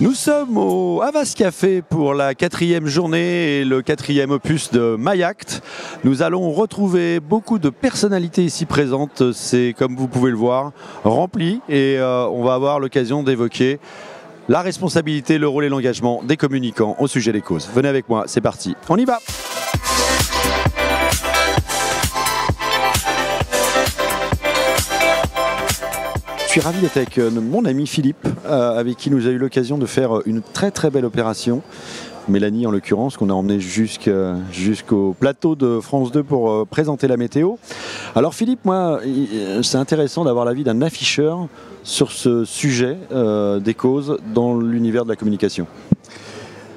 Nous sommes au Havas Café pour la 4e journée et le 4e opus de MyAct. Nous allons retrouver beaucoup de personnalités ici présentes. C'est, comme vous pouvez le voir, rempli et on va avoir l'occasion d'évoquer la responsabilité, le rôle et l'engagement des communicants au sujet des causes. Venez avec moi, c'est parti, on y va! Je suis ravi d'être avec mon ami Philippe, avec qui nous a eu l'occasion de faire une très belle opération. Mélanie en l'occurrence, qu'on a emmené jusqu'au plateau de France 2 pour présenter la météo. Alors Philippe, moi, c'est intéressant d'avoir l'avis d'un afficheur sur ce sujet des causes dans l'univers de la communication.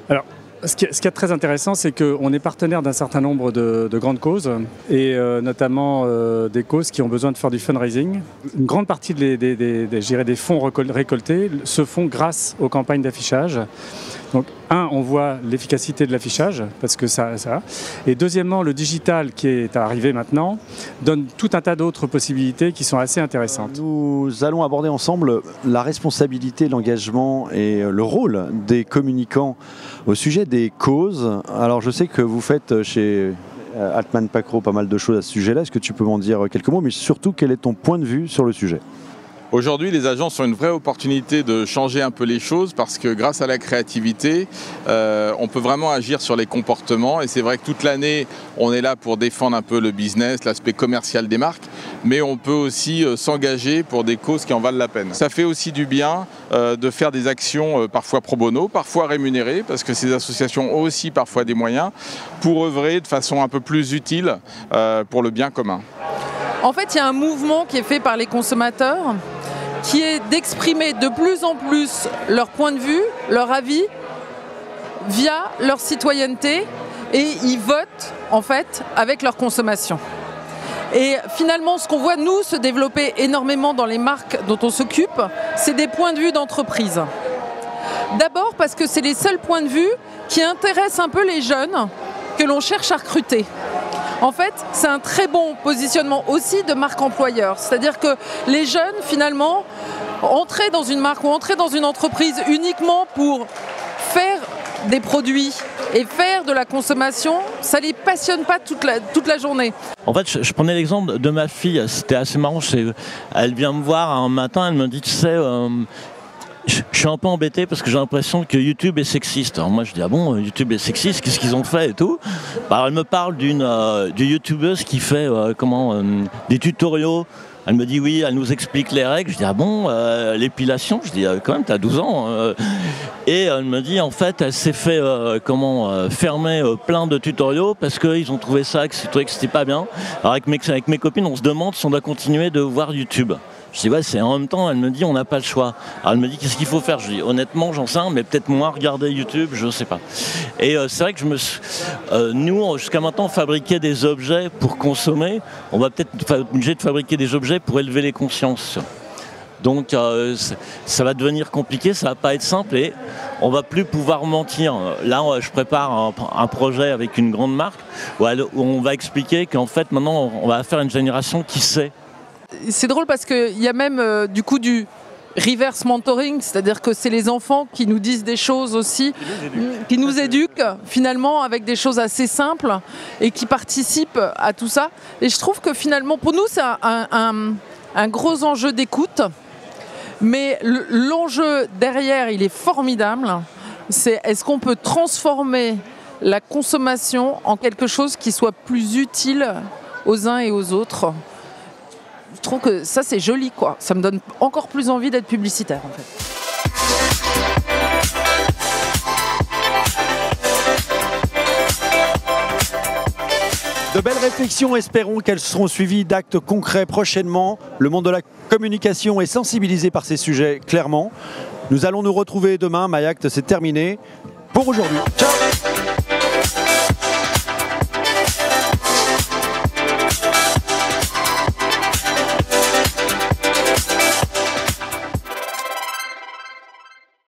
Alors, ce qui est très intéressant, c'est qu'on est partenaire d'un certain nombre de grandes causes, et notamment des causes qui ont besoin de faire du fundraising. Une grande partie des fonds récoltés se font grâce aux campagnes d'affichage. Donc, on voit l'efficacité de l'affichage, parce que ça. Et deuxièmement, le digital qui est arrivé maintenant donne tout un tas d'autres possibilités qui sont assez intéressantes. Nous allons aborder ensemble la responsabilité, l'engagement et le rôle des communicants au sujet des causes. Alors, je sais que vous faites chez Altman Pacro pas mal de choses à ce sujet-là. Est-ce que tu peux m'en dire quelques mots, mais surtout, quel est ton point de vue sur le sujet ? Aujourd'hui, les agences ont une vraie opportunité de changer un peu les choses parce que grâce à la créativité, on peut vraiment agir sur les comportements. Et c'est vrai que toute l'année, on est là pour défendre un peu le business, l'aspect commercial des marques, mais on peut aussi s'engager pour des causes qui en valent la peine. Ça fait aussi du bien de faire des actions parfois pro bono, parfois rémunérées, parce que ces associations ont aussi parfois des moyens pour œuvrer de façon un peu plus utile pour le bien commun. En fait, il y a un mouvement qui est fait par les consommateurs qui est d'exprimer de plus en plus leur point de vue, leur avis, via leur citoyenneté, et ils votent en fait avec leur consommation. Et finalement, ce qu'on voit nous se développer énormément dans les marques dont on s'occupe, c'est des points de vue d'entreprise. D'abord parce que c'est les seuls points de vue qui intéressent un peu les jeunes que l'on cherche à recruter. En fait, c'est un très bon positionnement aussi de marque employeur. C'est-à-dire que les jeunes, finalement, entrer dans une marque ou entrer dans une entreprise uniquement pour faire des produits et faire de la consommation, ça ne les passionne pas toute la journée. En fait, je prenais l'exemple de ma fille, c'était assez marrant. Elle vient me voir un matin, elle me dit, tu sais... Je suis un peu embêté parce que j'ai l'impression que YouTube est sexiste. Alors moi je dis ah bon, YouTube est sexiste, qu'est-ce qu'ils ont fait et tout. Alors, elle me parle d'une youtubeuse qui fait des tutoriaux. Elle me dit oui, elle nous explique les règles. Je dis ah bon, l'épilation. Je dis quand même t'as 12 ans. Et elle me dit en fait elle s'est fait fermer plein de tutoriaux parce qu'ils ont trouvé ça, que c'était pas bien. Alors avec mes copines on se demande si on doit continuer de voir YouTube. Je dis ouais, c'est en même temps, elle me dit on n'a pas le choix. Alors elle me dit qu'est-ce qu'il faut faire? Je dis honnêtement j'en sais rien, mais peut-être moins regarder YouTube, je sais pas. Et c'est vrai que nous jusqu'à maintenant on fabriquait des objets pour consommer, on va peut-être être obligé de fabriquer des objets pour élever les consciences. Donc ça va devenir compliqué, ça va pas être simple et on va plus pouvoir mentir. Là je prépare un projet avec une grande marque où on va expliquer qu'en fait maintenant on va faire une génération qui sait. C'est drôle parce qu'il y a même du reverse mentoring, c'est-à-dire que c'est les enfants qui nous disent des choses aussi, qui nous éduquent finalement avec des choses assez simples et qui participent à tout ça. Et je trouve que finalement pour nous c'est un gros enjeu d'écoute, mais l'enjeu derrière il est formidable. C'est est-ce qu'on peut transformer la consommation en quelque chose qui soit plus utile aux uns et aux autres. Je trouve que ça c'est joli quoi, ça me donne encore plus envie d'être publicitaire en fait. De belles réflexions, espérons qu'elles seront suivies d'actes concrets prochainement. Le monde de la communication est sensibilisé par ces sujets clairement. Nous allons nous retrouver demain, MyAct c'est terminé pour aujourd'hui. Ciao.